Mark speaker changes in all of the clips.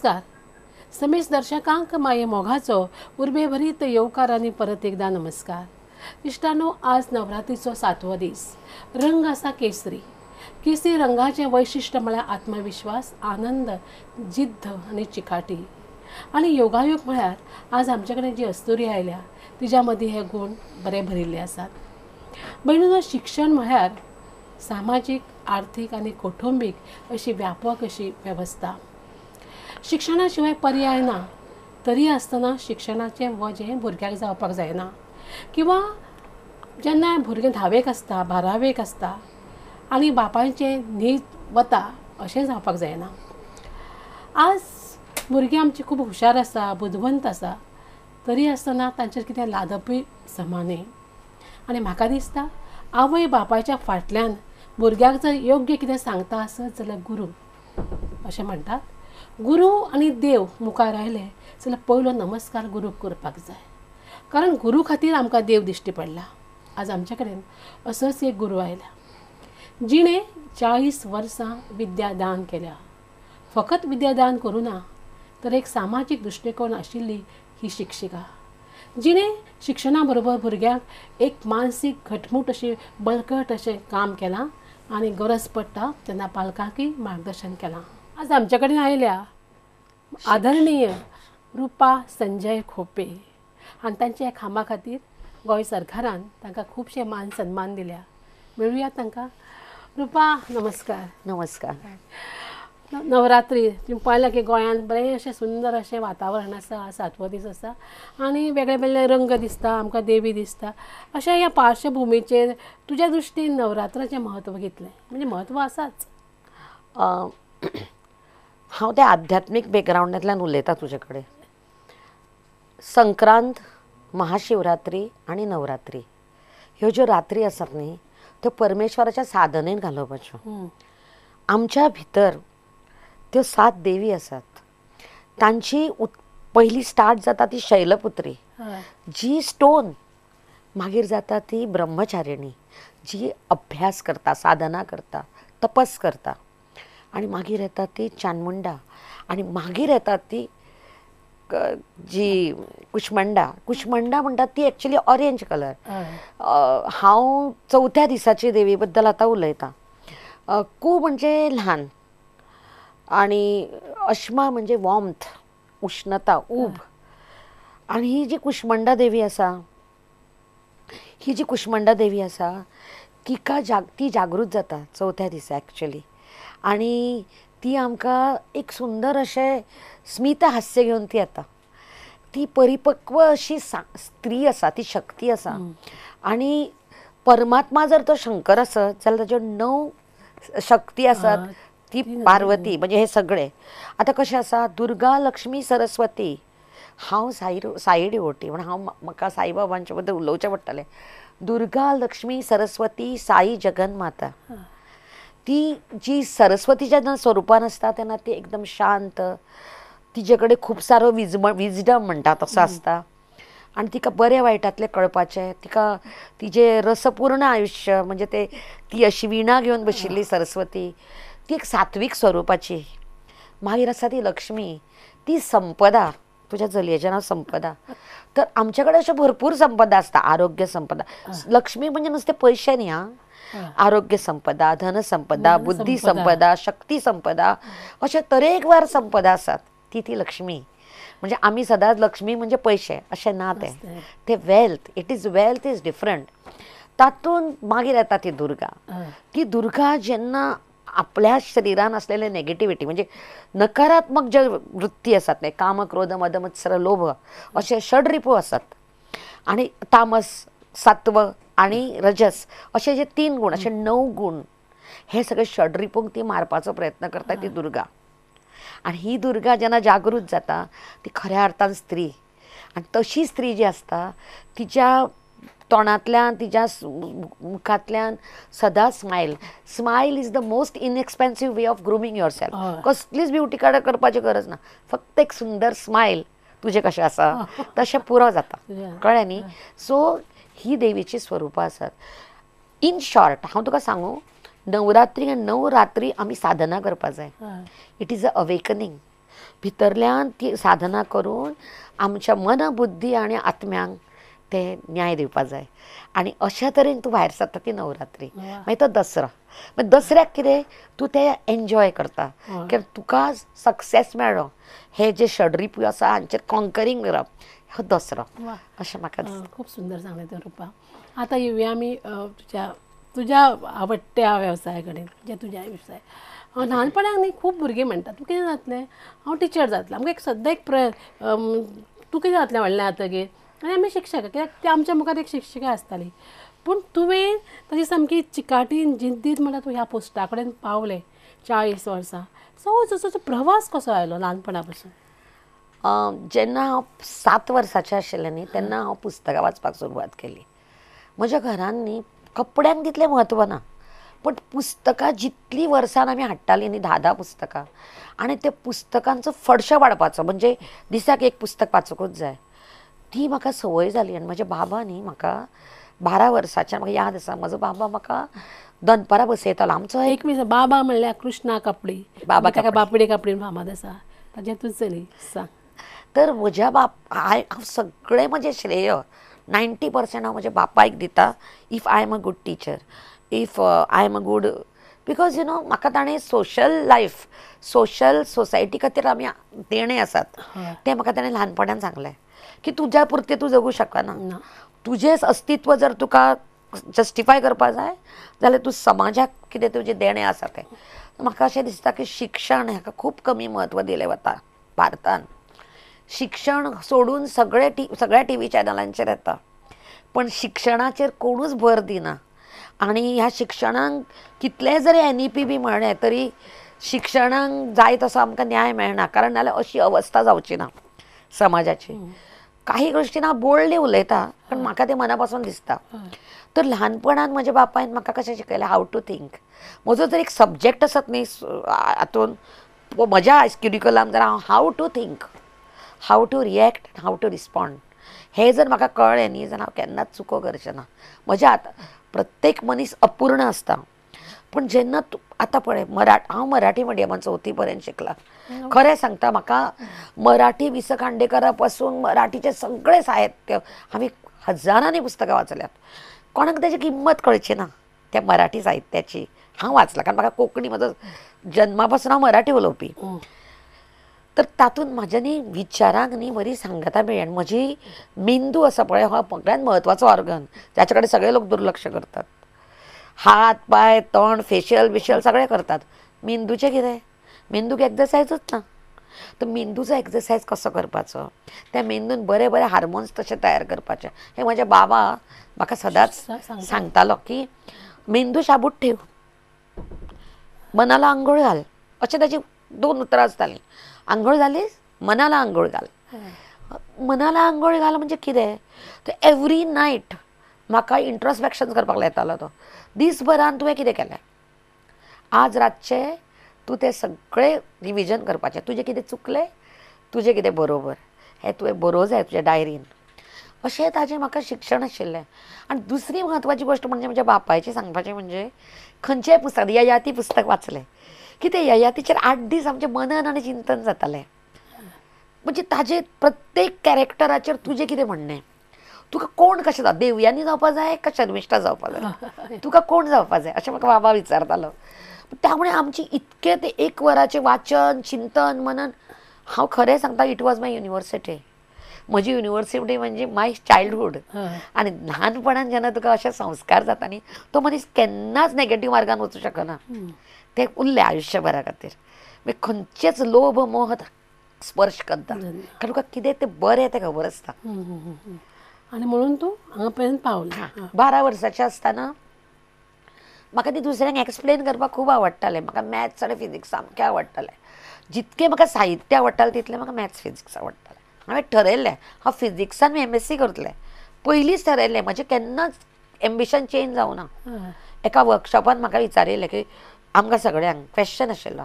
Speaker 1: नमस्कार. समेश दर्शकांक माये मोघाचो उर्बे भरीत येवकार आनी परत एकदा नमस्कार. इश्टानो, आज नवरात्रीचो 7वो दीस. रंग आसा केसरी. केसरी रंगाचें वैशिश्ट्य म्हळ्यार आत्मविश्वास, आनंद, जिद्द आनी चिकाटी. आनी योगायोग म्हळ्यार आज आमचे कडेन जी अस्तुरी आयल्या तिच्या मदीं हे गुण बरे भरिल्ले आसात. भयणीनो, शिक्षण म्हळ्यार सामाजीक, आर्थीक आनी कौटुंबीक अशी व्यापक अशी वेवस्था. शिक्षणा शिवाय पर्याय ना. तरी आसतना शिक्षणाचें वजें भुरग्याक जावपाक जायना. किंवा जेन्ना भुरगें 10वेक आसता, 12वेक आसता आनी बापायचें न्हीद वता अशें जावपाक जायना. आज भुरगीं आमची खूब हुशार आसा, बुदवंत आसा, तरी आसतना तांचेर कितें लादपूय समाने. आनी म्हाका दिसता आवय बापायच्या फाटल्यान भुरग्याक जर योग्य कितें सांगता आसत जाल्यार गुरू अशें म्हणटात. गुरू आनी देव मुखार आयले जाल्यार पयलो नमस्कार गुरूक करपाक जाय. कारण गुरू खातीर आमकां देव दिश्टी पडला. आज आमचे कडेन असोच एक गुरू आयला जिणें 40 वर्सां विद्यादान केल्या. फकत विद्यादान करूं ना तर एक सामाजीक दृश्टिकोन आशिल्ली ही शिक्षिका, जिणें शिक्षणा बरोबर भुरग्यांक एक मानसीक घटमूट अशी बळकट अशें काम केलां आनी गरज पडटा तेन्ना पालकांकय मार्गदर्शन केलां. आज आमचे कडेन आयल्या आदरणीय रुपा संजय खोपे आनी तांच्या ह्या कामा खातीर गोंय सरकारान तांकां खुबशे मान सन्मान दिल्या. मेळुया तांकां. रुपा, नमस्कार.
Speaker 2: नमस्कार.
Speaker 1: नवरात्री तुम्ही पळयलां की गोंयांत बरें अशें सुंदर अशें वातावरण आसा. 7वो दीस आसा आनी वेगळे वेगळे रंग दिसता, आमकां देवी दिसता. अशा ह्या पार्श्वभुमीचेर तुज्या दृश्टीन नवरात्राचें म्हत्व कितलें? म्हणजे म्हत्व आसाच.
Speaker 2: हांव त्या आध्यात्मीक बॅकग्रावंडांतल्यान उलयतां तुजे कडेन. संक्रांत, महाशिवरात्री आनी नवरात्री ह्यो ज्यो रात्री आसात न्ही त्यो परमेश्वराच्या साधनेन घालोवपाच्यो. आमच्या भितर त्यो 7 देवी आसात. तांची पयली स्टार्ट जाता ती शैलपुत्री, जी स्टोन. मागीर जाता ती ब्रह्मचारिणी, जी अभ्यास करता, साधना करता, तपस करता. आनी मागीर येता ती चामुंडा. आनी मागीर येता ती जी कुश्मंडा म्हणटात ती एक्चुली ऑरेंज कलर. हांव 4थ्या दिसाची देवी बद्दल आतां उलयतां. कू म्हणजे ल्हान आनी अश्मा म्हणजे वॉर्मथ, उश्णता, ऊब. आनी ही जी कुश्मंडा देवी आसा ती जागृत जाता 4थ्या दिसा एक्चुली. आनी ती आमकां एक सुंदर अशें स्मित हास्य घेवन ती येता. ती परिपक्व अशी स्त्री आसा, ती शक्ती आसा. आनी परमात्मा जर तो शंकर आसत जाल्यार ताच्यो 9 शक्ती आसात. ती पार्वती. म्हणजे हे सगळे आतां कशें आसा, दुर्गा, लक्ष्मी, सरस्वती. हांव साई डिवोटी म्हण म्हाका साईबाबांचे बद्दल उलोवचें पडटलें. दुर्गा, लक्ष्मी, सरस्वती, साई जगन्माता. ती जी सरस्वतीच्या स्वरुपान आसता तेन्ना ती एकदम शांत, तिचे कडेन खूब सारो विजडम म्हणटा तसो आसता. आनी तिका बरें वायटांतलें कळपाचें. तिका तिजें रसपूर्ण आयुश्य म्हणजे ती अशी विणा घेवन बशिल्ली सरस्वती. ती एक सात्वीक स्वरुपाची. मागीर आसा ती लक्ष्मी, ती संपदा. तुज्या चलयेचें नांव संपदा. तर आमचे कडेन अश्यो भरपूर संपदा आसता. आरोग्य संपदा. लक्ष्मी म्हणजे नुस्तें पयशे न्ही. आरोग्य संपदा, धन संपदा, बुद्धी संपदा, शक्ती संपदा, अशे तरेकवार संपदा आसात. ती लक्ष्मी. म्हणजे आमी सदांच लक्ष्मी म्हणजे पयशे अशें ना. ते वेल्थ. Wealth is different. तातूंत मागीर येता ती दुर्गा. ती दुर्गा जेन्ना आपल्या शरिरान असलेले नेगेटिव्हिटी म्हणजे नकारात्मक जे वृत्ती आसात न्ही, काम, क्रोध, मद, मत्सर, लोभ अशे षडरिपू आसात. आनी तामस, सत्व आनी रजस अशे जे 3 गुण, अशे 9 गुण, हे सगळे षडरिपूंक ती मारपाचो प्रयत्न करता ती दुर्गा. आनी ही दुर्गा जेन्ना जागृत जाता ती खऱ्या अर्थान स्त्री. आनी तशी स्त्री जी आसता तिच्या तोंडांतल्यान, तिच्या मुखांतल्यान सदां smile is the most inexpensive way of grooming your self. कसलीच ब्युटी करपाची गरज ना. फक्त एक सुंदर स्मायल तुजें कशें आसा तशें पुरो जाता. कळ्ळें न्ही. सो ही देवीची स्वरुपां आसात. इन शॉर्ट हांव तुका सांगू, नवरात्री आनी 9 रात्री आमी साधना करपाक जाय. It is a awakening. भितरल्यान ती साधना करून आमच्या मन बुद्धी आणि आत्म्यांक ते न्याय दिवपा जाय आनी अशा तरेन तूं भायर सरता ती नवरात्री मागीर तो दसरा मागीर दसऱ्याक कितें तूं तें एन्जॉय करता कित्याक तुका सक्सेस मेळ्ळो हे जे षड्रिपू आसा हांचेर कॉन्करींग करप हो दसरो अशें म्हाका दिसता.
Speaker 1: खूप सुंदर सांगलें तें रुपा. आता येवया आमी तुज्या आवडट्या वेवसाया कडेन जे तुजे वेवसाय. ल्हानपणाक न्ही खूब भुरगीं म्हणटात तूं कितें जातलें, हांव टिचर जातलें. आमकां एक सद्दां एक तूं कितें जातलें व्हडलें जातकीर आनी आमी शिक्षक कित्याक ते आमच्या मुखार एक शिक्षिका आसताली. पूण तुवें ताची सामकी चिकाटीन जिद्दीत म्हणल्यार तूं ह्या पोस्टा कडेन पावलें 40 वर्सां. सो जसो प्रवास कसो आयलो ल्हानपणा पासून?
Speaker 2: जेन्ना हांव 7 वर्साचें आशिल्लें न्ही तेन्ना हांव पुस्तकां वाचपाक सुरवात केली. म्हज्या घरान न्ही कपड्यांक तितलें म्हत्व ना पण पुस्तकां जितलीं वर्सान आमी हाडटालीं न्ही 10 पुस्तकां आनी त्या पुस्तकांचो फडशो वाडपाचो म्हणजे दिसाक एक पुस्तक वाचूंकूच जाय ती म्हाका संवय जाली. आनी म्हज्या बाबा न्ही म्हाका 12 वर्साचें म्हाका याद आसा म्हजो बाबा म्हाका दनपारां बसयतालो. आमचो
Speaker 1: एक बाबा म्हणल्यार कृष्णा कापडी,
Speaker 2: बाबा
Speaker 1: ताका बापडे कापडीन फामाद आसा, ताजें तुझं न्ही सांग.
Speaker 2: तर म्हज्या हांव सगळें म्हजें श्रेय 90% हांव म्हज्या बापायक दिता. If I am a good teacher, if I am a good because you know म्हाका ताणें सोशल लायफ सोशल सोसायटी खातीर आमी देणे आसात ते म्हाका ताणें ल्हानपणान सांगलें की तुज्या पुरते तूं जगूं शकना. तुजें अस्तित्व जर तुका जस्टिफाय करपा जाय जाल्यार तूं समाजाक कितें तुजें देणें आसा तें. म्हाका अशें दिसता की शिक्षण हाका खूब कमी म्हत्व दिलें वता भारतान. शिक्षण सोडून सगळ्या टी व्ही चॅनलांचेर येता पण शिक्षणाचेर कोणूच भर दिना. आनी ह्या शिक्षणाक कितले जरी NEP बी म्हणलें तरी शिक्षणाक जाय तसो आमकां न्याय मेळना. कारण नाल्यार अशी अवस्था जावची ना समाजाची. काही गोश्टीन हांव बोल्डली उलयता पण म्हाका तें मना पासून दिसता. तर ल्हानपणान म्हज्या बापायन म्हाका कशें शिकयलें हाव टू थिंक. म्हजो जर एक सब्जेक्ट आसत न्ही हातून म्हज्या करिक्युलम जर how to think, how to react, how to respond हे जर म्हाका कळ्ळें न्ही जाल्यार हांव केन्नाच चुको करचें ना. म्हज्या प्रत्येक मनीस अपूर्ण आसता पण जेन्ना आतां पळय हांव मराठी मिडियमान 4थी पर्यंत शिकला. खरें सांगता म्हाका मराठी वि स खांडेकरा पासून मराठीचें सगळें साहित्य हांवें हजारांनी पुस्तकां वाचल्यात. कोणाक ताची किंमत कळची ना त्या मराठी साहित्याची. हांव वाचलां कारण म्हाका कोंकणी म्हजो जन्मा पासून हांव मराठी उलोवपी. तर तातूंत म्हाज्या न्ही विचारांक न्ही बरी सांगता मेळ्ळी. आनी म्हजी मेंदू आसा पळय हो सगळ्यांत म्हत्वाचो ऑर्गन जाचे कडेन सगळे लोक दुर्लक्ष करतात. हात पाय तोंड फेशियल सगळें करतात. मेंदूचें कितें? मेंदूक एक्सरसायजूच ना. तर मेंदूचो एक्सरसायज कसो करपाचो त्या मेंदून बरे बरे हार्मोन्स तशे तयार करपाचे हे म्हजे बाबा म्हाका सदांच सांगतालो की मेंदू शाबूत ठेव, मनाला आंघोळ घाल. अशें ताची 2 उतरां आसतालीं. आंघोळ जालीस मनाला आंघोळ घाल. मनाला आंघोळ घाल म्हणजे कितें तर एवरी नायट म्हाका इंट्रोस्पेक्शन करपाक लायतालो तो. दीसभरान तुवें कितें केलें आज रातचें तूं तें सगळें रिविजन करपाचें. तुजें कितें चुकलें तुजें कितें बरोबर हें तुवें बरोवं जाय तुज्या डायरीन. अशें ताजें म्हाका शिक्षण आशिल्लें. आनी दुसरी म्हत्वाची गोश्ट म्हणजे म्हज्या बापायची सांगपाचें म्हणजे खंयचेंय पुस्तक ययाती पुस्तक वाचलें की ते ययातीचेर 8 दीस आमचें मनन आनी चिंतन जातालें. म्हणजे ताजें प्रत्येक कॅरेक्टराचेर तुजें कितें म्हणणें. तुका कोण कशें जावं देवयानी जावपा जाय काय शर्मिष्ठा जावपा जाय तुका कोण जावपा जाय अशें म्हाका बाबा विचारतालो. त्यामुळे आमची इतकें ते 1 वराचें वाचन चिंतन मनन. हांव खरें सांगता इट वॉज माय युनिवर्सिटी. म्हजी युनिवर्सिटी म्हणजे माय चायल्डहूड. आनी ल्हानपणान जेन्ना तुका अशे संस्कार जाता न्ही तो मनीस केन्नाच नॅगेटीव मार्गान वचूं शकना. ते उरले आयुश्यभरा खातीर. मागीर खंयचेच लोभ मोह स्पर्श करता कारण तुका कितें तें बरें तें खबर आसता.
Speaker 1: आनी म्हणून तूं हांगा पर्यंत पावलें.
Speaker 2: 12 वर्साचें आसतना म्हाका ती दुसऱ्यांक एक्सप्लेन करपाक खूब आवडटालें. म्हाका मॅथ्स आनी फिजिक्स सामकें आवडटालें. जितकें म्हाका साहित्य आवडटालें तितलें म्हाका मॅथ्स फिजिक्स आवडटालें. हांवें ठरयल्लें हांव फिजिक्सान MSc करतलें. पयलींच ठरयल्लें म्हजें केन्नाच एम्बिशन चेंज जावं ना. एका वर्कशॉपान म्हाका विचारिल्लें की आमकां सगळ्यांक क्वेश्चन आशिल्लो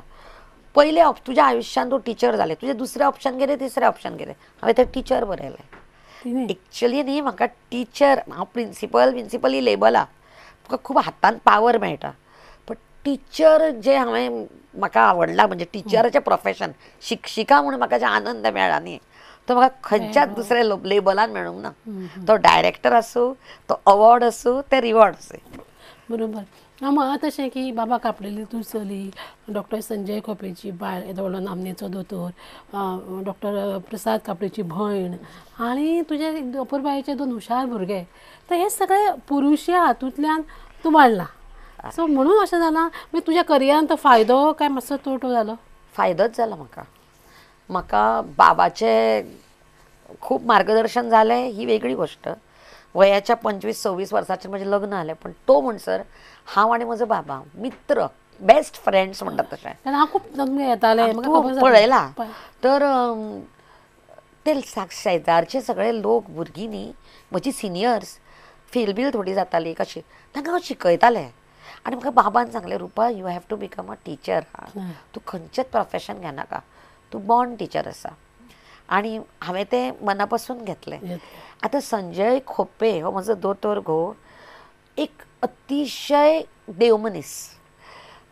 Speaker 2: पयलें तुज्या आयुश्यान तूं टिचर जालें तुजें दुसरें ऑप्शन कितें तिसरें ऑप्शन कितें. हांवें तें टिचर बरयलें. एक्चुअली न्ही म्हाका टिचर हांव प्रिंसिपल ही लेबलां तुका खूब हातान पावर मेळटा पण टिचर जे हांवें म्हाका आवडला म्हणजे टिचराचें प्रोफेशन शिक्षिका म्हणून म्हाका जे आनंद मेळ्ळा न्ही तो म्हाका खंयच्याच दुसऱ्या लेबलान मेळूंक ना. तो डायरेक्टर आसूं तो अवॉर्ड आसूं ते रिवॉर्ड आसूं.
Speaker 1: बरोबर. मात अशें की बाबा कापलेली तूं चली, डॉक्टर संजय खोपेची बायल येदो व्हडलो नामनेचो दोतोर, डॉक्टर प्रसाद कापलेची भयण आनी तुजे अपुरबायेचे 2 हुशार भुरगे, तर हे सगळे पुरुशा हातूंतल्यान तूं वाडला. सो म्हणून अशें जालां मागीर तुज्या करियरान तो फायदो काय मातसो तोटो जालो?
Speaker 2: फायदोच जाला म्हाका बाबाचें खूब मार्गदर्शन जालें ही वेगळी गोश्ट. वयाच्या 25-26 वर्साचेर म्हजें लग्न जालें पण तो म्हणसर हांव आनी म्हजो बाबा मित्र बेस्ट फ्रेंड्स म्हणटात तशें.
Speaker 1: हांव खूब तुमगे येतालें
Speaker 2: तूं पळयलां तर ते शेजारचे सगळे लोक भुरगीं न्ही म्हजी सिनियर्स फेल बील थोडी जातालीं कशी तांकां हांव शिकयतालें आनी म्हाका बाबान सांगलें Rupa you have to become a teacher. तूं खंयचेंच प्रोफेशन घेनाका तूं बॉर्न टिचर आसा. आनी हांवें तें मना पासून घेतलें. आतां संजय खोपे हो म्हजो दोतोर घोव एक अतिशय देव मनीस.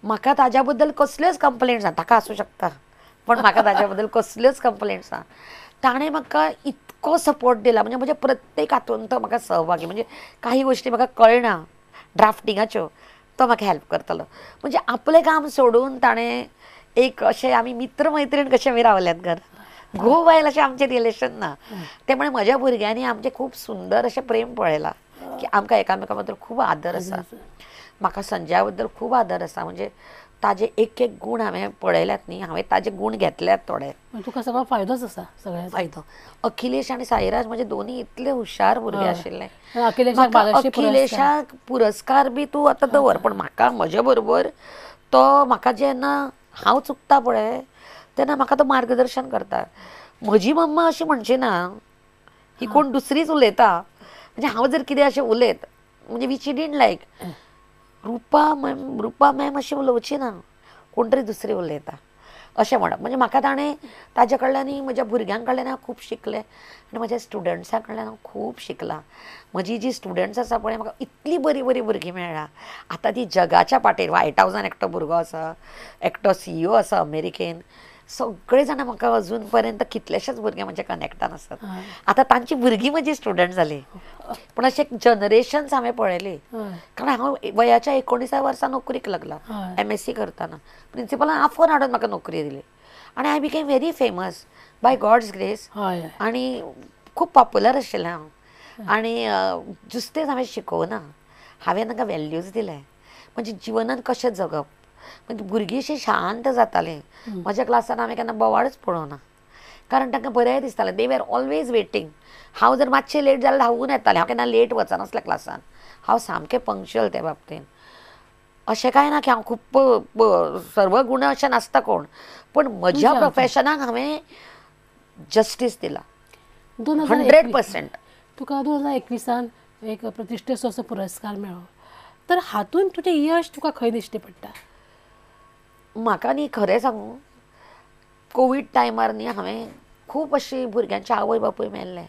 Speaker 2: म्हाका ताज्या बद्दल कसल्योच कंप्लेंट्स ना. ताका आसूं शकता पण म्हाका ताज्या बद्दल कसल्योच कंप्लेंट्स ना. ताणें म्हाका इतको सपोर्ट दिला म्हणजे म्हज्या प्रत्येक हातून तो म्हाका सहभागी. म्हणजे काही गोश्टी म्हाका कळना ड्राफ्टिंगाच्यो तो म्हाका हेल्प करतलो. म्हणजे आपलें काम सोडून ताणें एक अशें आमी मित्र मैत्रीण कशें आमी रावल्यात घर घोव बायल अशें आमचें रिलेशन ना. ते म्हण म्हज्या भुरग्यांनी आमचें खूब सुंदर अशें प्रेम पळयलां की आमकां एकामेका बद्दल खूब आदर आसा. म्हाका संजया बद्दल खूब आदर आसा. म्हणजे ताजे एक एक गूण हांवें पळयल्यात न्ही हांवें ताजे गूण घेतल्यात थोडे.
Speaker 1: तुका सगळो फायदोच आसा सगळ्यां
Speaker 2: फायदो. अखिलेश आनी साईराज म्हजे दोनी इतले हुशार भुरगे आशिल्ले.
Speaker 1: अखिलेशाक
Speaker 2: अखिलेशाक पुरस्कार बी तूं आतां दवर पण म्हाका म्हजे बरोबर तो म्हाका जेन्ना हांव चुकता पळय तेन्ना म्हाका तो मार्गदर्शन करता. म्हजी मम्मा अशी म्हणची ना ही कोण दुसरीच उलयता. म्हणजे हांव जर कितें अशें उलयत म्हणजे which didn't like Rupa ma'am अशी उलोवची ना कोण तरी दुसरी उलयता अशें म्हणप. म्हणजे म्हाका ताणें ताजे कडल्यान म्हज्या भुरग्यां कडल्यान हांव खूब शिकलें आनी म्हज्या स्टुडंट्सां कडल्यान हांव खूब शिकलां. म्हजी जी स्टुडंट्स आसा पळय म्हाका इतली बरीं बरीं भुरगीं मेळ्ळा. आतां ती जगाच्या पाठेर व्हायट हावजान एकटो भुरगो आसा एकटो CEO आसा अमेरिकेन. सगळे जाणां म्हाका अजून पर्यंत कितलेशेच भुरगे म्हजे कनेक्टान आसात. आतां तांची भुरगीं म्हजी स्टुडंट जालीं पूण अशें जनरेशन्स हांवें पळयली. कारण हांव वयाच्या 19 वर्सां नोकरीक लागला MSc करतना. प्रिंसिपलान आफोन हाडून म्हाका नोकरी दिली आनी I became very famous by God's grace. आनी खूब पॉप्युलर आशिल्लें हांव. आनी जुस्तेच हांवें शिकोवना हांवें तांकां वॅल्यूज दिले म्हणजे जिवनान कशें जगप. म्हणजे भुरगीं अशीं शांत जातालीं. म्हज्या क्लासान हांवें केन्ना बोवाळच पळोवना कारण तांकां बरें दिसतालें. दे वर ऑलवेज वेटींग. हांव जर मातशें लेट जाल्यार धांवून येतालें. हांव केन्ना लेट वचनासलें क्लासान. हांव सामकें पंक्च्युअल त्या बाबतीन. अशें कांय ना की हांव खूब सर्व गुण अशें नासता कोण पण म्हज्या प्रोफेशनाक हांवें जस्टीस दिला 100%.
Speaker 1: तुका 2021 एक प्रतिश्ठेचो असो पुरस्कार मेळ्ळो तर हातून तुजें यश तुका खंय दिश्टी पडटा?
Speaker 2: म्हाका न्ही खरें सांगू कोवीड टायमार न्ही हांवें खूब अशी भुरग्यांचे आवय बापूय मेल्ले.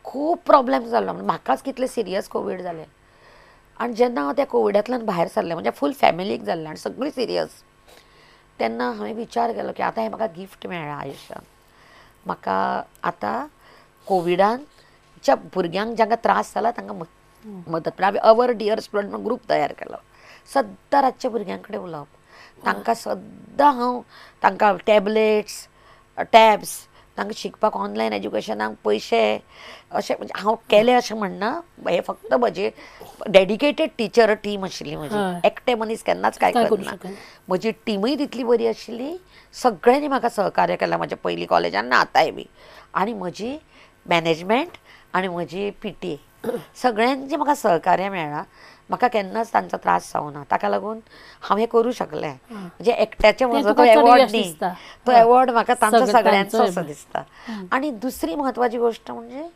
Speaker 2: खूब प्रॉब्लेम जालो. म्हाकाच कितले सिरियस कोवीड जालें आनी जेन्ना हांव त्या कोविडांतल्यान भायर सरलें म्हणजे फूल फॅमिलीक जाल्लें आनी सगळीं सिरियस तेन्ना हांवें विचार केलो की आतां हें म्हाका गिफ्ट मेळ्ळां आयुश्यांत. म्हाका आतां कोविडांच्या भुरग्यांक जांकां त्रास जाला तांकां मदत हांवें अवर डियर स्टुडंट म्हणून ग्रूप तयार केलो. सद्दां रातच्या भुरग्यां कडेन उलोवप तांकां सद्दां हांव तांकां टॅबलेट्स टॅब्स तांकां शिकपाक ऑनलायन एज्युकेशनाक पयशे अशें म्हणजे हांव केलें अशें म्हणना. हें फक्त म्हजें डेडिकेटेड टिचर टीम आशिल्ली म्हजी. एकटें मनीस केन्नाच कांय करना. म्हजी टिमूय तितली बरी आशिल्ली. सगळ्यांनी म्हाका सहकार्य केलां म्हज्या पयलीं कॉलेजान ना आतांय बी. आनी म्हजी मॅनेजमेंट आनी म्हजी PTA सगळ्यांचें म्हाका सहकार्य मेळ्ळां. म्हाका केन्नाच तांचो त्रास जावना. ताका लागून हांव हें करूं शकलें. म्हणजे एकट्याचें म्हजो तो एवॉर्ड न्ही तो एवॉर्ड म्हाका तांचो सगळ्यांचो असो दिसता. आनी दुसरी म्हत्वाची गोश्ट म्हणजे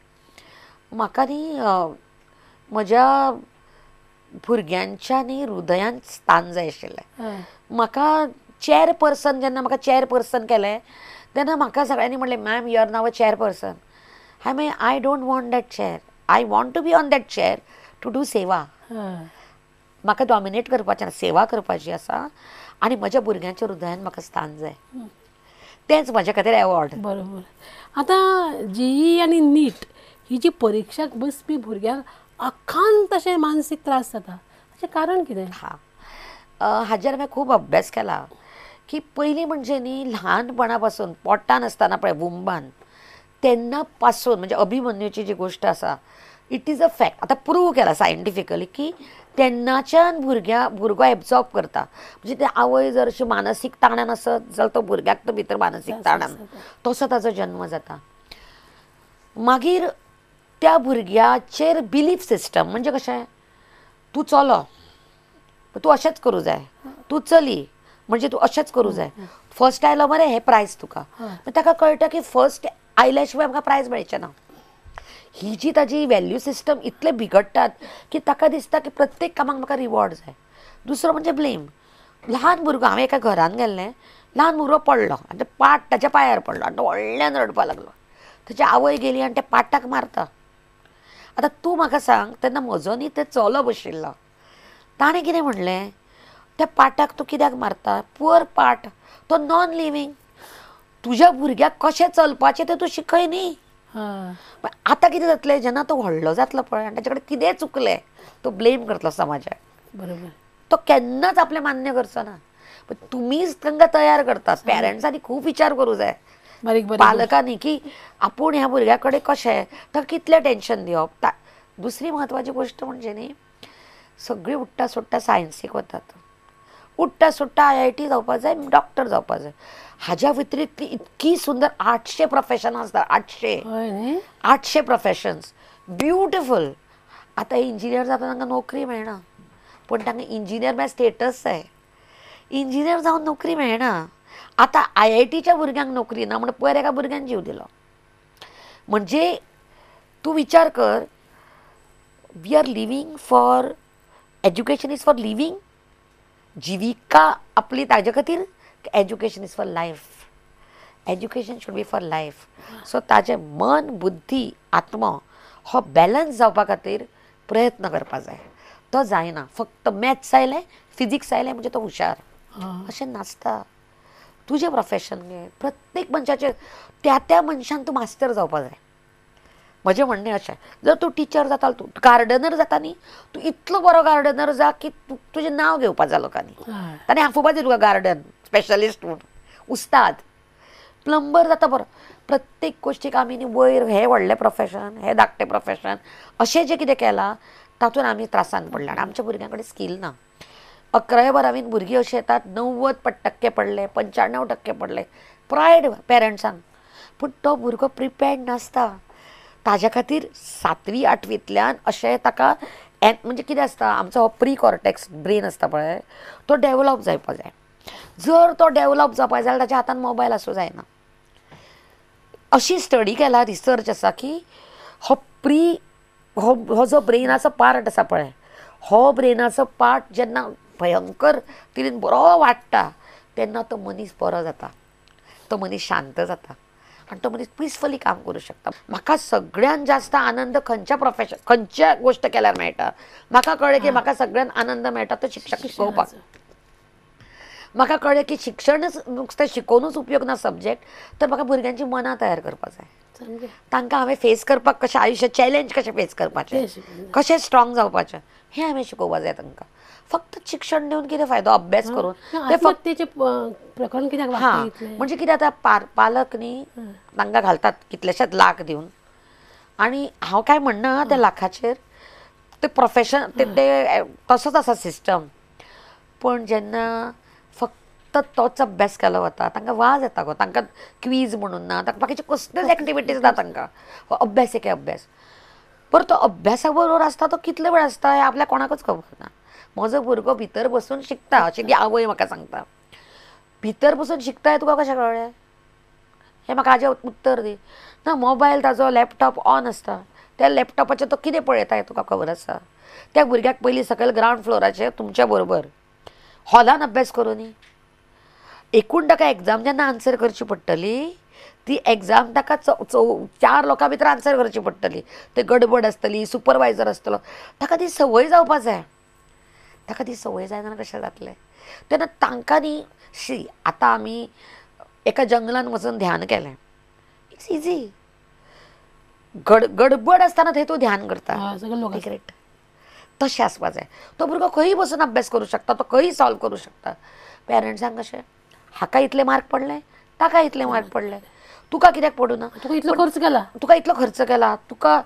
Speaker 2: म्हाका न्ही म्हज्या भुरग्यांच्या न्ही हृदयांत स्थान जाय आशिल्लें. म्हाका चॅरपर्सन जेन्ना म्हाका चॅरपर्सन केलें तेन्ना म्हाका सगळ्यांनी म्हणलें ma'am you are now a chairperson. I don't want that chair. I want to be on that chair to do seva. म्हाका डॉमिनेट करपाचें ना, सेवा करपाची आसा आनी म्हज्या भुरग्यांच्या हृदयान म्हाका स्थान जाय. तेंच म्हजे खातीर एवॉर्ड.
Speaker 1: बरोबर. आता जेई आनी नीट ही जी परिक्षाक बसपी भुरग्यांक अखांत अशें मानसीक त्रास जाता, हाचें कारण कितें?
Speaker 2: हाजेर हांवें खूब अभ्यास केला की पयलीं म्हणजे न्ही ल्हानपणा पासून पोटान आसतना पळय वुंबान तेन्ना पासून म्हणजे अभिमन्यूची जी गोश्ट आसा इट इज अ फॅक्ट. आतां प्रूव केला सायंटिफिकली की तेन्नाच्यान भुरगो एब्जॉर्ब करता. म्हणजे ते आवय जर अशी मानसीक ताणान आसत जाल्यार तो भुरग्याक तो भितर मानसीक ताणान तसो ताचो जन्म जाता. मागीर त्या भुरग्याचेर बिलीफ सिस्टम म्हणजे कशें, तूं चलो तूं अशेंच करूं जाय, तूं चली म्हणजे तूं अशेंच करूं जाय, फर्स्ट आयलो मरे हें प्रायज तुका. ताका कळटा की फर्स्ट आयल्या शिवाय म्हाका प्रायज मेळचें ना. ही जी ताजी वॅल्यू सिस्टम इतले बिगडटात की ताका दिसता की प्रत्येक कामाक म्हाका रिवॉर्ड जाय. दुसरो म्हणजे ब्लेम. ल्हान भुरगो, हांवें एका घरान गेल्लें, ल्हान भुरगो पडलो आनी ते पाट ताच्या पांयार पडलो आनी तो व्हडल्यान रडपाक लागलो. ताची आवय गेली आनी ते पाटाक मारता. आतां तूं म्हाका सांग, तेन्ना म्हजो न्ही ते चलो बशिल्लो, ताणें कितें म्हणलें, त्या पाटाक तूं कित्याक मारता? पुअर पाट, तो नॉन लिवींग. तुज्या भुरग्याक कशें चलपाचें तें तूं शिकय न्ही. आतां कितें जातलें, जेन्ना तो व्हडलो जातलो पळय आनी ताचे कडेन कितें चुकलें तो ब्लेम करतलो समाजाक.
Speaker 1: बरोबर.
Speaker 2: तो केन्नाच आपलें मान्य करचो ना. तुमीच तांकां तयार करतात. पॅरंट्सांनी खूब विचार करूं जाय, पालकांनी, की आपूण ह्या भुरग्या कडेन कशें, ताका कितलें टेन्शन दिवप. दुसरी म्हत्वाची गोश्ट म्हणजे न्ही, सगळीं उठ्ठा सुट्टा सायन्सीक वतात, उठ्ठा सुट्टा IIT जावपाक जाय, डॉक्टर जावपाक जाय. हाज्या व्यतिरिक्त इतकी सुंदर 800 प्रोफेशनां आसतात. 800 प्रोफेशन्स ब्युटिफूल. आतां इंजिनियर जाता तांकां नोकरी मेळना, पूण तांकां इंजिनियर म्हळ्यार स्टेटस जाय. इंजिनियर जावन नोकरी मेळना. आतां IITच्या भुरग्यांक नोकरी ना म्हणून पयर एका भुरग्यान जीव दिलो. म्हणजे तूं विचार कर, we are living for education is for living, जिविका आपली ताजे खातीर, education is for life. Education should be for life. So ताजें मन, बुद्धी, आत्मा हो बॅलन्स जावपा खातीर प्रयत्न करपा जाय. तो जायना. फक्त मॅथ्स आयलें, फिजिक्स आयलें म्हणजे तो हुशार, अशें नासता. तुजें प्रोफेशन घे, प्रत्येक मनशाचें त्या त्या मनशान तूं मास्टर जावपा जाय. म्हजें म्हणणें अशें, जर तूं टिचर जाता, तूं गार्डनर जाता न्ही, तूं इतलो बरो गार्डनर जा की तुजें नांव घेवपा जाय लोकांनी. ताणें आफोवपा जाय तुका गार्डन स्पेशलिस्ट म्हूण, उस्ताद. प्लंबर जाता बरो. प्रत्येक गोश्टीक आमी न्ही वयर हें व्हडलें प्रोफेशन, हें धाकटें प्रोफेशन अशें जें कितें केलां तातूंत आमी त्रासान पडला. आनी आमच्या भुरग्यां कडेन स्कील ना. 11वी 12वीन भुरगीं अशीं येतात 90% पडले, 95% पडले, प्रायड पेरंट्सांक. पूण तो भुरगो प्रिपेर्ड नासता. ताज्या खातीर 7वी 8वींतल्यान अशें ताका म्हणजे कितें आसता, आमचो हो प्री कॉर्टेक्स ब्रेन आसता पळय, तो डेवलप जावपाक जाय. जर तो डेवलप जावपाक जाय जाल्यार ताच्या हातान मोबायल आसूं जायना. अशी स्टडी केला, रिसर्च आसा की हो जो ब्रेनाचो पार्ट आसा पळय, हो ब्रेनाचो पार्ट जेन्ना भयंकर तरेन बरो वाडटा तेन्ना तो मनीस बरो जाता, तो मनीस शांत जाता आनी तो मनीस पिसफुली काम करूं शकता. म्हाका सगळ्यान जास्त आनंद खंयच्या गोश्ट केल्यार मेळटा. म्हाका कळ्ळें की म्हाका सगळ्यान आनंद मेळटा तो शिक्षक शिकोवपाक. म्हाका कळ्ळें की शिक्षणच नुस्तें शिकोवनूच उपयोग ना सब्जेक्ट, तर म्हाका भुरग्यांची मनां तयार करपाक जाय. तांकां हांवें फेस करपाक कशें, आयुश्य चॅलेंज कशें फेस करपाचें, कशें स्ट्रॉंग जावपाचें हें हांवें शिकोवपाक जाय तांकां. फक्त शिक्षण दिवन कितें फायदो, अभ्यास करून
Speaker 1: ते फक्त प्रकरण कित्याक वाडटा.
Speaker 2: म्हणजे कितें आतां पालक न्ही तांकां घालतात कितलेशेच लाख दिवन, आनी हांव काय म्हणना त्या लाखाचेर, ते प्रोफेशन ते तसोच आसा सिस्टम. पण जेन्ना फक्त तोच अभ्यास केलो वता तांकां वाज येता गो. तांकां क्वीज म्हणून ना, तांकां बाकीचे कसल्योच एक्टिविटीज ना. तांकां अभ्यास एक अभ्यास. पर तो अभ्यासा बरोबर आसता तो कितले वेळ आसता हें आपल्या कोणाकच खबर ना. म्हजो भुरगो भितर बसून शिकता अशें ती आवय म्हाका सांगता. भितर बसून शिकता हें तुका कशें कळ्ळें? हें म्हाका हाजें उत्तर दी. ना, मोबायल ताजो लॅपटॉप ऑन आसता, त्या लॅपटॉपाचेर तो कितें पळयता हें तुका खबर आसा? त्या भुरग्याक पयलीं सकयल ग्रावंड फ्लोराचेर तुमच्या बरोबर हॉलान अभ्यास करूं न्ही. एकूण ताका एग्जाम जेन्ना आन्सर करची पडटली, ती एग्जाम ताका 4 लोकां भितर आन्सर करची पडटली. ते गडबड आसतली, सुपरवायझर आसतलो, ताका ती संवय जावपाक जाय. ताका ती संवय जायना कशें जातलें. तेन्ना तांकां न्ही शी आतां आमी एका जंगलान वचून ध्यान केलें, इट्स इजी. गडबड आसतना थंय तूं ध्यान करता,
Speaker 1: सगळे लोक
Speaker 2: ग्रेट. तशें आसपा जाय. तो भुरगो खंयी बसून अभ्यास करूं शकता, तो खंयी सॉल्व करूं शकता. पेरंट्सांक कशें हाका इतले मार्क पडले, ताका इतले मार्क पडले, तुका कित्याक पडूं ना,
Speaker 1: तुका इतलो खर्च केला,
Speaker 2: तुका इतलो खर्च केला, तुका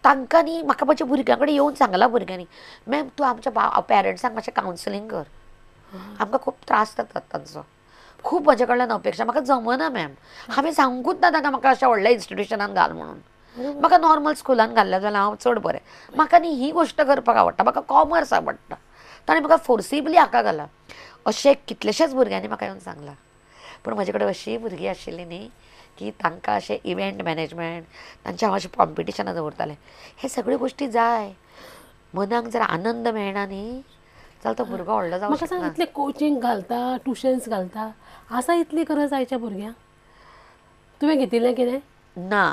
Speaker 2: तांकां न्ही म्हाका म्हज्या भुरग्यां कडेन येवन सांगलां भुरग्यांनी, मॅम तूं आमच्या पेरंट्सांक मातशें कावन्सिलींग कर, आमकां खूब त्रास जातात तांचो, खूब म्हजे कडल्यान अपेक्षा, म्हाका जमना मॅम. हांवें सांगूंक ना तांकां म्हाका अशा व्हडल्या इन्स्टिट्युशनान घाल म्हणून. म्हाका नॉर्मल स्कुलान घाल्ल्या जाल्यार हांव चड बरें. म्हाका न्ही ही गोश्ट करपाक आवडटा, म्हाका कॉमर्स आवडटा. ताणें म्हाका फोर्सिबली हाका घाला अशें कितलेशेच भुरग्यांनी म्हाका येवन सांगलां. पूण म्हजे कडेन अशीं भुरगीं आशिल्लीं न्ही की तांकां अशें इव्हेंट मॅनेजमेंट, तांचे हांव अशें कॉम्पिटिशनां दवरतालें. हे सगळ्यो गोश्टी जाय. मनाक जर आनंद मेळना न्ही जाल्यार तो भुरगो व्हडलो जावंक
Speaker 1: म्हाका सांग,
Speaker 2: शकना.
Speaker 1: इतले कोचिंग घालता, ट्युशन्स घालता, आसा इतली गरज आयच्या भुरग्यांक? तुवें घेतिल्लें कितें?
Speaker 2: ना,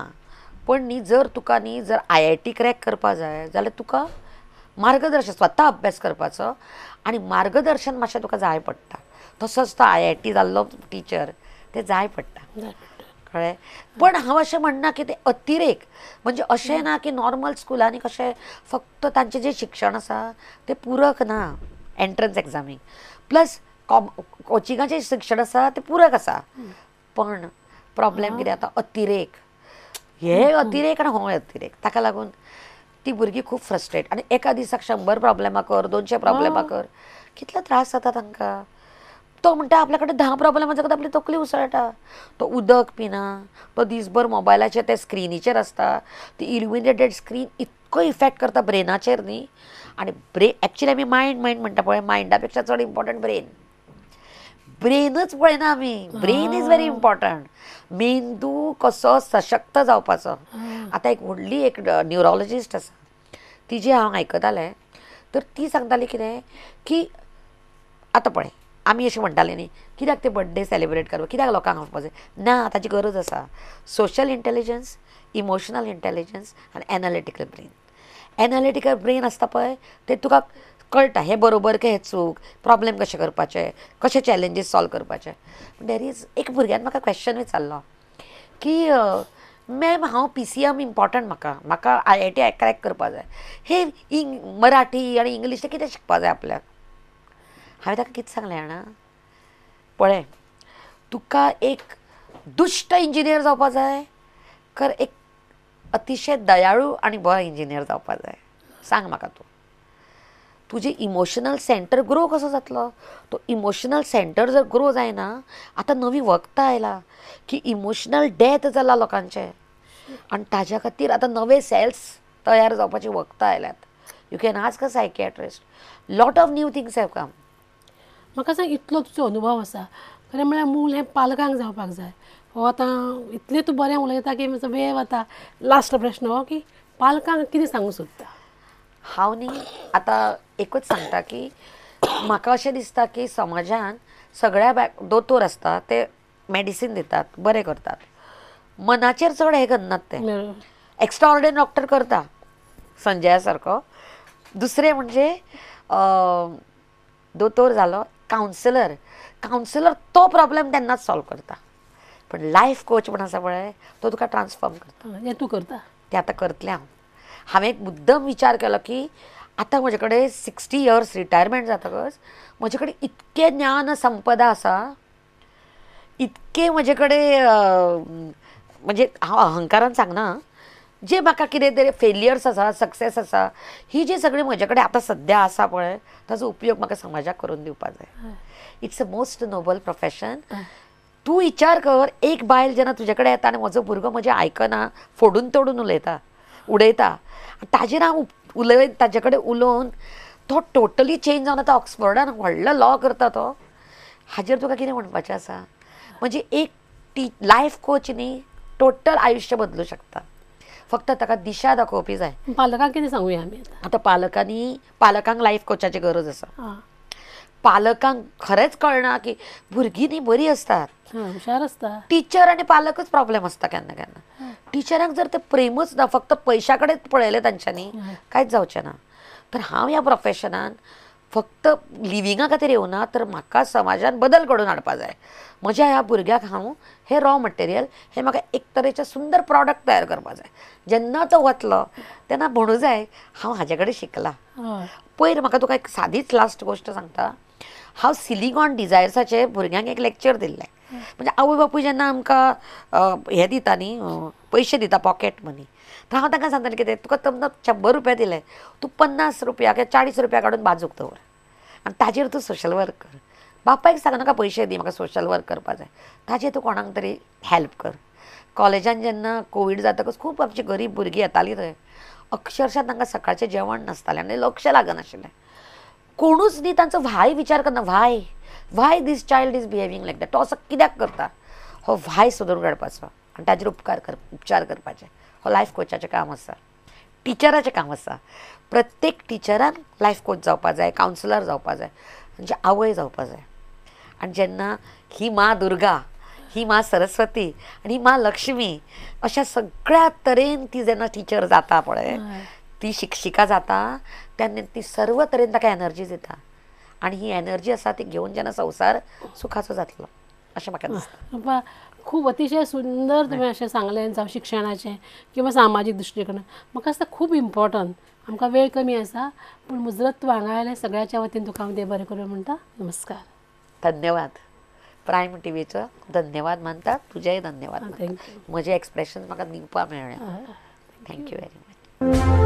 Speaker 2: पण न्ही जर तुका न्ही जर IIT क्रॅक करपा जाय जाल्यार तुका मार्गदर्शन स्वता अभ्यास करपाचो आनी मार्गदर्शन मातशें तुका जाय पडटा. तसोच तो IIT जाल्लो टिचर तें जाय पडटा, कळ्ळें. पण हांव अशें म्हणना की ते अतिरेक, म्हणजे अशें ना की नॉर्मल स्कुलांनी कशें फक्त तांचें जें शिक्षण आसा तें पूरक ना एंट्रन्स एग्जामीक, प्लस कोचिंगाचें शिक्षण आसा तें पूरक आसा. पण प्रॉब्लेम कितें जाता, अतिरेक, हे अतिरेक आनी हो अतिरेक, ताका लागून ती भुरगीं खूब फ्रस्ट्रेट. आनी एका दिसाक 100 प्रॉब्लेमां कर, 200 प्रॉब्लेमां कर, कितलो त्रास जाता तांकां. तो म्हणटा आपल्या कडेन 10 प्रॉब्लेमां जाता, आपली तकली उसळटा. तो उदक पिना, तो दिसभर मोबायलाचेर ते स्क्रिनीचेर आसता. ती इल्युमिनेटेड स्क्रीन इतको इफेक्ट करता ब्रेनाचेर न्ही. आनी एक्चुली आमी मायंड म्हणटा पळय, मायंडा पेक्षा चड इम्पॉर्टंट ब्रेन. ब्रेनच पळयना आमी, ब्रेन इज व्हेरी इम्पॉर्टंट. मेंदू कसो सशक्त जावपाचो. आतां एक व्हडली एक न्युरोलॉजिस्ट आसा, तिजे हांव आयकतालें, तर ती सांगताली कितें की आतां पळय आमी अशें म्हणटालीं न्ही कित्याक ते बर्थडे सेलिब्रेट करप, कित्याक लोकांक हांसपाक जाय ना, ताची गरज आसा. सोशल इंटेलिजन्स, इमोशनल इंटेलिजन्स आनी एनालिटिकल ब्रेन. एनालिटिकल ब्रेन आसता पळय तें तुका कळटा हें बरोबर की हें चूक, प्रॉब्लेम कशें करपाचे, कशे चॅलेंजीस सॉल्व करपाचे. देर इज एक भुरग्यान म्हाका क्वेश्चन विचारलो की मॅम हांव PCM इम्पॉर्टंट, म्हाका IIT क्रॅक करपा जाय, हे मराठी आनी इंग्लीश ते कितें शिकपा जाय आपल्याक. हांवें ताका कितें सांगलें जाणा, पळय तुका एक दुश्ट इंजिनियर जावपा जाय कर एक अतिशय दयाळू आनी बरो इंजिनियर जावपा जाय, सांग म्हाका तूं. तुजें इमोशनल सेंटर ग्रो कसो जातलो. तो इमोशनल सेंटर जर ग्रो जायना, आतां नवी वखदां आयला की इमोशनल डेथ जाला लोकांचे, आनी ताज्या खातीर आतां नवे सेल्स तयार जावपाची वखदां आयल्यात. You can ask a psychiatrist, lot of new things have come.
Speaker 1: म्हाका सांग, इतलो तुजो अनुभव आसा, खरें म्हळ्यार मूल हें पालकांक जावपाक जाय. हो आतां इतलें तूं बरें उलयता की म्हजो वेळ वता. लास्ट प्रश्न हो की पालकांक कितें सांगूं सोदता?
Speaker 2: हांव न्ही आतां एकूच सांगता की म्हाका अशें दिसता की समाजान सगळ्या दोतोर आसता ते मेडिसीन दितात, बरें करतात, मनाचेर चड हें करनात. ते एक्स्ट्रा ऑर्डिनरी डॉक्टर करता संजया सारको. दुसरें म्हणजे दोतोर जालो कावन्सिलर तो प्रॉब्लेम तेन्नाच सॉल्व करता. पण लायफ कोच म्हण आसा पळय तो तुका ट्रान्सफॉर्म करता.
Speaker 1: हें तूं करता?
Speaker 2: तें आतां करतलें हांव. हांवें एक मुद्दम विचार केलो की आतां म्हजे कडेन 60 इयर्स रिटायरमेंट जातकच म्हजे कडेन इतकें ज्ञान संपदा आसा, इतके म्हजे कडेन म्हणजे हांव अहंकारान सांगना, जे म्हाका कितें तरी फेलियर्स आसा, सक्सेस आसा, ही जी सगळी म्हजे कडेन आतां सद्या आसा पळय ताचो उपयोग म्हाका समाजाक करून दिवपाक जाय. It's a most noble profession. तूं विचार कर, एक बायल जेन्ना तुजे कडेन येता आनी म्हजो भुरगो म्हजें आयकना, फोडून तोडून उडयता, ताजेर हांव ताजे कडेन उलोवन तो टोटली चेंज जावन आतां ऑक्सफर्डान व्हडलो लॉ करता तो. हाजेर तुका कितें म्हणपाचें आसा. म्हणजे एक लायफ कोच न्ही टोटल आयुश्य बदलूं शकता. फक्त ताका दिशा दाखोवपी जाय.
Speaker 1: पालकांक कितें सांगुया आमी
Speaker 2: आतां पालकांक लायफ कोचाची गरज आसा. पालकांक खरेंच कळना की भुरगीं न्ही बरीं असतात,
Speaker 1: हुशार आसता.
Speaker 2: टीचर आनी पालकच प्रॉब्लेम आसता केन्ना केन्ना. टिचरांक जर ते प्रेमच ना, फक्त पयशा कडेन पळयलें तांच्यांनी कांयच जावचें ना. तर हांव ह्या प्रोफेशनान फक्त लिविंगा खातीर येवना तर म्हाका समाजान बदल घडोवन हाडपा जाय. म्हज्या ह्या भुरग्याक हांव हे रॉ मटेरियल हे म्हाका एक तरेचे सुंदर प्रॉडक्ट तयार करपा जाय. जेन्ना तो वतलो तेन्ना म्हणू जाय हांव हाजे कडेन शिकलां. पयर म्हाका तुका एक सादीच लास्ट गोश्ट सांगता. हांव सिलिकॉन डिझायर्साचे भुरग्यांक एक लेक्चर दिल्लें. म्हणजे आवय बापूय जेन्ना आमकां हे दिता न्ही पयशे दिता पॉकेट मनी, तर हांव तांकां सांगतालें कितें, तुका समजा 100 रुपया दिले, तूं 50 रुपया किंवा 40 रुपया काडून बाजूक दवर आनी ताजेर तूं सोशल वर्क कर. बापायक सांगनाका पयशे दी म्हाका सोशल वर्क करपा जाय, ताजेर तूं कोणाक तरी हेल्प कर. कॉलेजान जेन्ना कोवीड जातकच खूब आमची गरीब भुरगीं येतालीं थंय, अक्षरशा तांकां सकाळचें जेवण नासतालें आनी लक्ष लागनाशिल्लें. कोणूच न्ही तांचो व्हाय विचार करना. Why this child is behaving like that. तो असो कित्याक करता, हो व्हाय सोदून काडपाचो आनी ताजेर उपचार करपाचे. हो लायफ कोचाचें काम आसा, टिचराचें काम आसा. प्रत्येक टिचरान लायफ कोच जावपा जाय, कावन्सिलर जावपा जाय, म्हणजे आवय जावपा जाय. आनी जेन्ना ही मा दुर्गा, ही मा सरस्वती आनी ही मा लक्ष्मी अशा सगळ्या तरेन ती जेन्ना टिचर जाता पळय, ती शिक्षिका जाता, तेन्ना ती सर्व तरेन ताका एनर्जी दिता. आनी ही एनर्जी आसा ती घेवन जेन्ना संवसार सुखाचो जातलो अशें म्हाका दिसता.
Speaker 1: खूप अतिशय सुंदर तुम्ही अशें सांगलें, जावं शिक्षणाचें किंवा सामाजीक दृश्टीकोन. म्हाका दिसता खूब इम्पॉर्टंट. आमकां वेळ कमी आसा, पूण मुजरत तूं हांगा आयलें सगळ्याच्या वतीन तुका हांव देव बरें करूं म्हणटा. नमस्कार.
Speaker 2: धन्यवाद. प्रायम टीव्हीचो धन्यवाद मानता, तुजेय धन्यवाद.
Speaker 1: थँक्यू.
Speaker 2: म्हजे एक्सप्रेशन म्हाका दिवपा मेळ्ळें. Thank you very much.